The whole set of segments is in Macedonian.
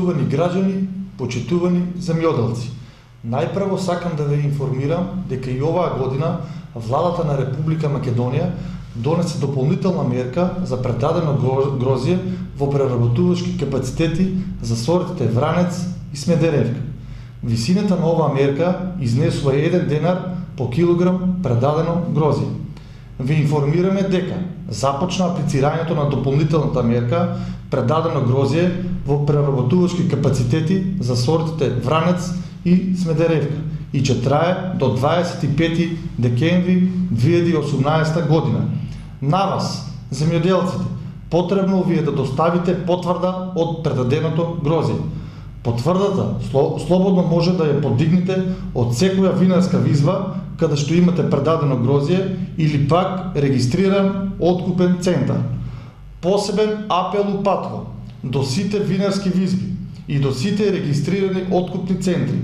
Почитувани граѓани, почитувани земјоделци. Најпрво сакам да ве информирам дека и оваа година владата на Република Македонија донесе дополнителна мерка за предадено грозје во преработувачки капацитети за сортите Вранец и Смедеревка. Висината на оваа мерка изнесува 1 денар по килограм предадено грозје. Ви информираме дека започна аплицирањето на дополнителната мерка предадено грозје во преработувачки капацитети за сортите Вранец и Смедеревка и ќе трае до 25 декември 2018 година. На вас, земјоделците, потребно ви е да доставите потврда од предаденото грозје. Потврдата слободно може да ја подигнете од секоја винарска визба каде што имате предадено грозје или пак регистриран откупен центар. Посебен апел упатува до сите винарски визби и до сите регистрирани откупни центри.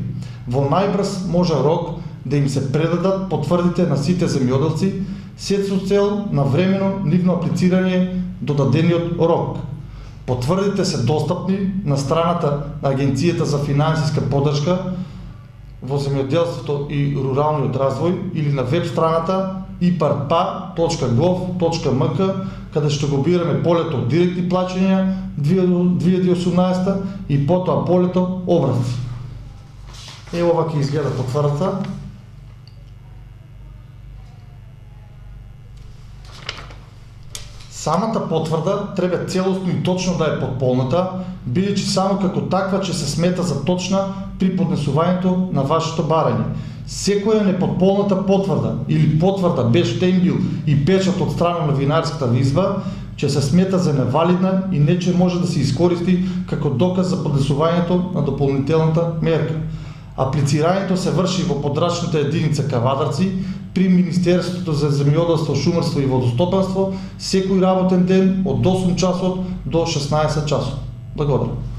Во најбрз може рок да им се предадат потврдите на сите земјоделци се со цел на времено нивно аплицирање до дадениот рок. Потврдите се достапни на страната на Агенцијата за финансиска поддршка во земјоделството и руралниот развој или на веб страната iparpa.gov.mk каде што го бираме полето директни плаќања 2018 и потоа полето образци. Ево ова ќе изгледа потврдата. Самата потврда треба целосно и точно да е подполната, бидејќи само како таква ќе се смета за точна при поднесувањето на вашето барање. Секоја неподполната потврда или потврда без штембил и печат од страна на винарската визба ќе се смета за невалидна и не ќе може да се искористи како доказ за поднесувањето на дополнителната мерка. Аплицирањето се врши во подрачната единица Кавадарци при Министерството за земјоделство, шумарство и водостопанство секој работен ден од 8 часот до 16 часот. Благодарам.